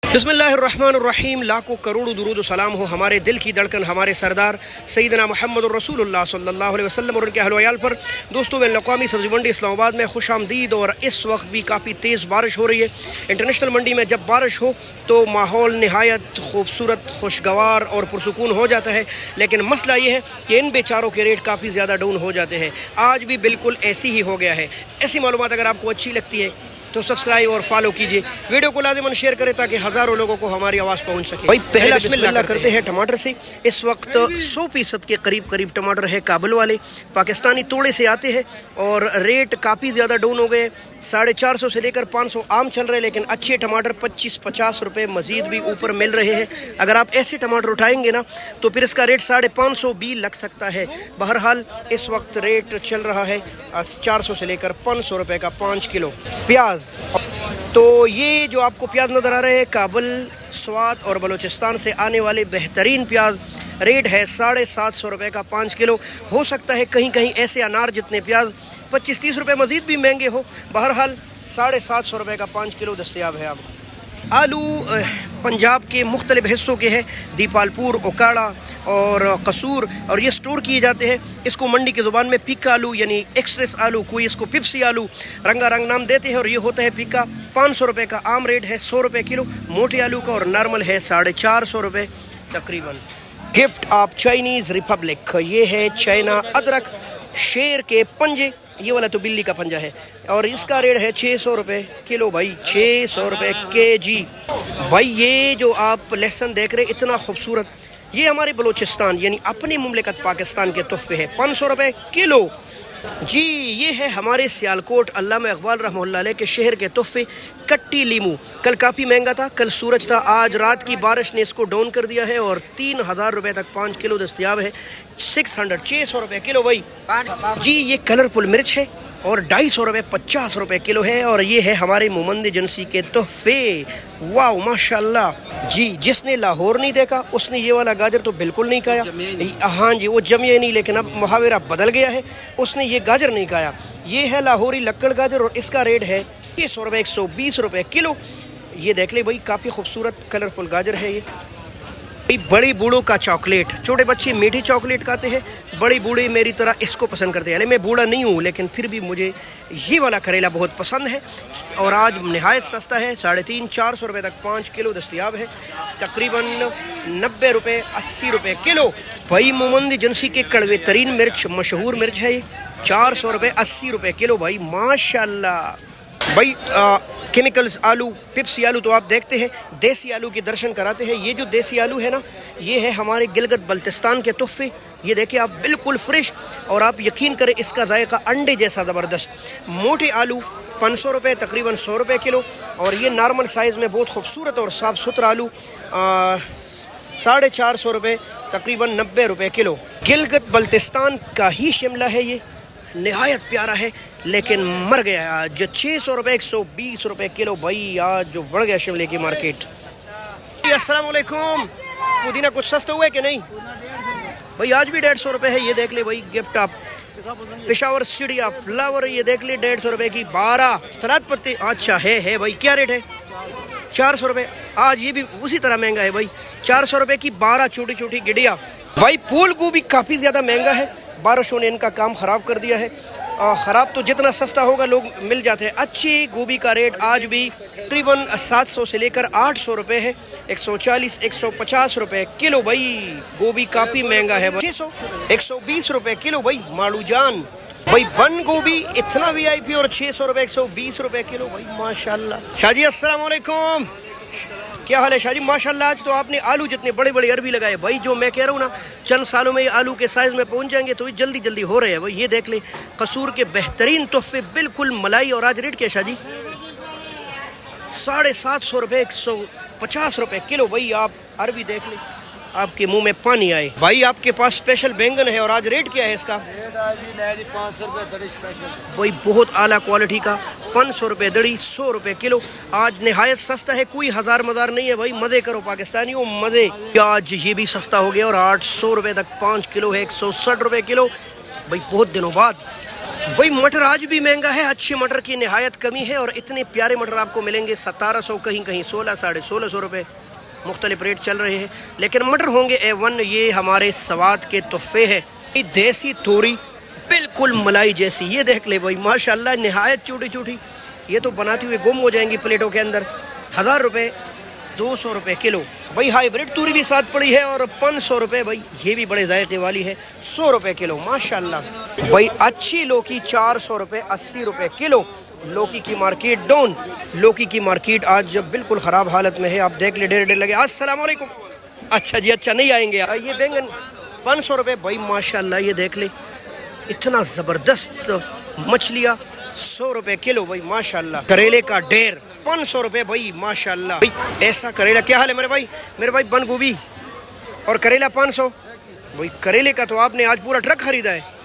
बिस्मिल्लाहिर्रहमानिर्रहीम। लाखों करोड़ों दुरूद सलाम हो हमारे दिल की धड़कन हमारे सरदार सैयदना मुहम्मद रसूलुल्लाह सल्लल्लाहु अलैहि वसल्लम और उनके अहल व अयाल पर। दोस्तों, बैनुल-अक़वामी सब्ज़ी मंडी इस्लामाबाद में खुशामदीद। और इस वक्त भी काफ़ी तेज़ बारिश हो रही है। इंटरनेशनल मंडी में जब बारिश हो तो माहौल नहायत खूबसूरत, खुशगवार और पुरसुकून हो जाता है। लेकिन मसला ये है कि इन बेचारों के रेट काफ़ी ज़्यादा डाउन हो जाते हैं। आज भी बिल्कुल ऐसी ही हो गया है। ऐसी मालूमात अगर आपको अच्छी लगती है तो सब्सक्राइब और फॉलो कीजिए। वीडियो को लाज़िमन शेयर करें ताकि हज़ारों लोगों को हमारी आवाज़ पहुंच सके। भाई पहला बिस्मिल्लाह करते हैं टमाटर से। इस वक्त 100% के करीब टमाटर है काबुल वाले, पाकिस्तानी तोड़े से आते हैं। और रेट काफ़ी ज़्यादा डाउन हो गए। 450 से लेकर 500 आम चल रहे हैं। लेकिन अच्छे टमाटर 25-50 रुपये मज़ीद भी ऊपर मिल रहे हैं। अगर आप ऐसे टमाटर उठाएंगे ना तो फिर इसका रेट 550 भी लग सकता है। बहरहाल इस वक्त रेट चल रहा है 400 से लेकर 500 रुपये का 5 किलो प्याज। तो ये जो आपको प्याज नज़र आ रहे हैं काबुल, स्वात और बलूचिस्तान से आने वाले बेहतरीन प्याज। रेट है 750 रुपये का 5 किलो। हो सकता है कहीं कहीं ऐसे अनार जितने प्याज 25-30 रुपये मज़ीद भी महंगे हो। बहरहाल 750 रुपये का 5 किलो दस्तयाब है आपको। आलू पंजाब के मुख्तलिफ हिस्सों के हैं। दीपालपुर, ओकाड़ा और कसूर, और ये स्टोर किए जाते हैं। इसको मंडी की ज़ुबान में पीका आलू यानी एक्सप्रेस आलू, कोई इसको पिप्सी आलू, रंगारंग नाम देते हैं। और ये होता है पीका। 500 रुपये का आम रेट है 100 रुपये किलो मोटे आलू का। और नॉर्मल है 450 रुपये तकरीबन। गिफ्ट ऑफ चाइनीज़ रिपब्लिक, ये है चाइना अदरक, शेर के पंजे। ये वाला तो बिल्ली का पंजा है। और इसका रेट है 600 रुपये किलो भाई, 600 रुपये केजी। भाई ये जो आप लहसुन देख रहे इतना खूबसूरत, ये हमारे बलूचिस्तान यानी अपनी मुमलिकत पाकिस्तान के तोहफे है। 500 रुपये किलो जी। ये है हमारे सियालकोट अल्लामा इकबाल रहमतुल्लाह अलैह के शहर के तोहफे, कट्टी लीमू। कल काफ़ी महंगा था, कल सूरज था। आज रात की बारिश ने इसको डाउन कर दिया है और 3000 रुपये तक 5 किलो दस्तयाब है। 600 रुपये किलो भाई जी। ये कलरफुल मिर्च है और 250 रुपये 50 रुपये किलो है। और ये है हमारे मोमंद एजेंसी के तोहफे। वाह माशाल्लाह जी। जिसने लाहौर नहीं देखा उसने ये वाला गाजर तो बिल्कुल नहीं खाया। हाँ जी, वो जमिए नहीं, लेकिन अब मुहावरा बदल गया है, उसने ये गाजर नहीं खाया। ये है लाहौरी लक्कड़ गाजर और इसका रेट है 100 रुपये 120 रुपये किलो। ये देख ले भाई, काफ़ी खूबसूरत कलरफुल गाजर है ये। बड़ी बूढ़ों का चॉकलेट, छोटे बच्चे मीठी चॉकलेट खाते हैं, बड़ी बूढ़े मेरी तरह इसको पसंद करते हैं। मैं बूढ़ा नहीं हूँ लेकिन फिर भी मुझे ये वाला करेला बहुत पसंद है। और आज नहायत सस्ता है, 350-400 रुपये तक 5 किलो दस्तयाब है। तकरीबन 90 रुपये 80 रुपये किलो। भाई मोमंद एजेंसी के कड़वे तरीन मिर्च, मशहूर मिर्च है ये। 400 रुपये 80 रुपये किलो भाई माशाल्लाह। भाई केमिकल्स आलू, पिप्सी आलू तो आप देखते हैं, देसी आलू के दर्शन कराते हैं। ये जो देसी आलू है ना, ये है हमारे गिलगित बल्तिस्तान के तोहफे। ये देखिए आप, बिल्कुल फ्रेश। और आप यकीन करें इसका जायका अंडे जैसा ज़बरदस्त। मोटे आलू 500 रुपये तकरीबन 100 रुपये किलो। और ये नॉर्मल साइज़ में बहुत खूबसूरत और साफ़ सुथरा आलू 450 रुपये तकरीबन 90 रुपये किलो। गिलगित बल्तिस्तान का ही शिमला है ये, नहायत प्यारा है लेकिन मर गया है आज। 600 रुपये 120 रुपये किलो भाई, आज जो बढ़ गया शिमले की मार्केट। अस्सलाम वालेकुम। पुदीना कुछ सस्ता हुआ है कि नहीं भाई? आज भी 150 रुपये है। ये देख ले भाई, गिफ्ट आप पेशावर सीढ़िया फ्लावर, ये देख ले 150 रुपये की 12 सलाद पत्ते। अच्छा है भाई, क्या रेट है? 400 रुपये। आज ये भी उसी तरह महंगा है भाई, 400 रुपये की 12 छोटी छोटी गिडिया। भाई फूल गोभी काफ़ी ज़्यादा महंगा है, बारिशों ने इनका काम ख़राब कर दिया है। ख़राब तो जितना सस्ता होगा लोग मिल जाते हैं। अच्छी गोभी का रेट आज भी तकरीबन 700 से लेकर 800 रुपये है। 140-150 रुपये किलो भाई। गोभी काफ़ी महंगा है भाई। 600 120 रुपये किलो भाई मालू जान। भाई बंद गोभी इतना VIP और 600 रुपये 120 रुपये किलो भाई माशाल्लाह। शाहजी अस्सलाम वालेकुम, क्या हाल है शाहजी? माशाल्लाह आज तो आपने आलू जितने बड़े बड़े अरबी लगाए भाई। जो मैं कह रहा हूँ ना, चंद सालों में ये आलू के साइज़ में पहुँच जाएंगे तो ये जल्दी जल्दी हो रहे हैं भाई। ये देख ले कसूर के बेहतरीन तोहफे, बिल्कुल मलाई। और आज रेट क्या शाहजी? 750 रुपये 150 रुपये किलो भाई। आप अरबी देख ले, आपके मुंह में पानी आए भाई। आपके पास स्पेशल बैंगन है और आज रेट क्या है इसका? 500 रुपये दड़ी स्पेशल भाई, बहुत आला क्वालिटी का 500 रुपये दड़ी, 100 रुपये किलो। आज नहायत सस्ता है, कोई हज़ार मज़ार नहीं है भाई। मज़े करो पाकिस्तानियों, मज़े। आज ये भी सस्ता हो गया और 800 रुपये तक 5 किलो है, 160 रुपये किलो भाई। बहुत दिनों बाद भाई मटर आज भी महंगा है, अच्छे मटर की निहायत कमी है और इतने प्यारे मटर आपको मिलेंगे 1700, कहीं कहीं 16, 1650 रुपये, मुख्तलिफ रेट चल रहे हैं, लेकिन मटर होंगे A1। ये हमारे स्वाद के तोहफे है। ये देसी तोरी बिल्कुल मलाई जैसी, ये देख ले भाई माशाल्लाह, निहायत छोटी छोटी, ये तो बनाती हुई गुम हो जाएंगी प्लेटों के अंदर। 1000 रुपये, 200 रुपये किलो। भाई हाइब्रिड तूरी भी साथ पड़ी है और 500 रुपये। भाई ये भी बड़े जायके वाली है, 100 रुपये किलो माशाल्लाह। भाई अच्छी लौकी 400 रुपये, 80 रुपये किलो। लौकी की मार्केट डाउन, लौकी की मार्केट आज बिल्कुल ख़राब हालत में है। आप देख ले, डेढ़ लगे। अस्सलाम वालेकुम। अच्छा जी, अच्छा नहीं आएंगे। ये बैंगन 500 रुपये। भाई माशाल्लाह ये देख ले, इतना ज़बरदस्त मछलियाँ 100 रुपये किलो। भाई माशाल्लाह। करेले का ढेर 500 रुपये। भाई माशाल्लाह। भाई ऐसा करेला, क्या हाल है मेरे भाई? मेरे भाई बंद गोभी और करेला 500। भाई करेले का तो आपने आज पूरा ट्रक खरीदा है।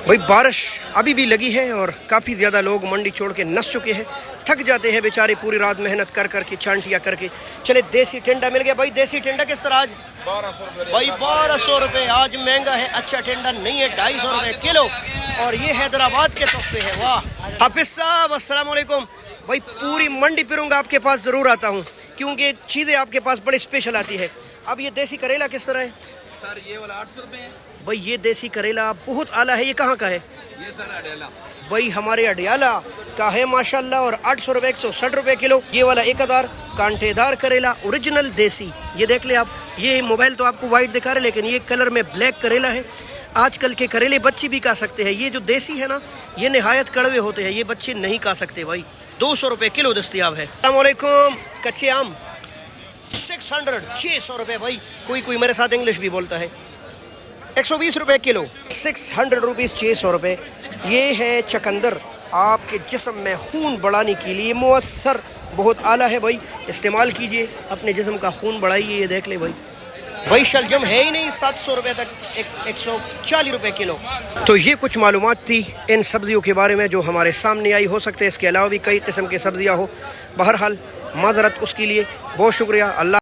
भाई बारिश अभी भी लगी है और काफ़ी ज़्यादा लोग मंडी छोड़ के नस चुके हैं, थक जाते हैं बेचारे पूरी रात मेहनत कर करके, छांटिया करके। चले देसी टेंडा मिल गया। भाई देसी टेंडा किस तरह आज? 1200 रुपये। भाई 1200 रुपये आज महंगा है। अच्छा टेंडा नहीं है, 250 रुपये किलो। और ये हैदराबाद के तोहफे है। वाह हाफिज साहब, अस्सलाम वालेकुम। भाई पूरी मंडी फिरूंगा, आपके पास ज़रूर आता हूँ क्योंकि चीज़ें आपके पास बड़ी स्पेशल आती है। अब ये देसी करेला किस तरह है? सर ये वाला 800 रुपये है। भाई ये देसी करेला बहुत आला है। ये कहाँ का है? ये सर अडेला। भाई हमारे अडियाला का है माशाल्लाह। और 800 रुपये, 160 रुपये किलो। ये वाला 1000 कांटेदार करेला ओरिजिनल देसी। ये देख ले आप, ये मोबाइल तो आपको वाइट दिखा रहे लेकिन ये कलर में ब्लैक करेला है। आजकल के करेले बच्चे भी खा सकते हैं। ये जो देसी है ना, ये निहायत कड़वे होते हैं, ये बच्चे नहीं खा सकते। भाई 200 रुपये किलो दस्तियाब है। अस्सलाम वालेकुम। कच्चे आम 600 रुपये। भाई कोई कोई मेरे साथ इंग्लिश भी बोलता है। 120 रुपये किलो। 600 रुपीज़, 600 रुपये। ये है चकंदर, आपके जिस्म में खून बढ़ाने के लिए मुअस्सर, बहुत आला है। भाई इस्तेमाल कीजिए, अपने जिस्म का खून बढ़ाइए। ये देख ले भाई। भाई शलजम है ही नहीं, 700 रुपये तक, 140 रुपये किलो। तो ये कुछ मालूमात थी इन सब्जियों के बारे में जो हमारे सामने आई। हो सकते हैं इसके अलावा भी कई किस्म की सब्जियाँ हो। बहरहाल माजरत उसके लिए बहुत शुक्रिया। अल्लाह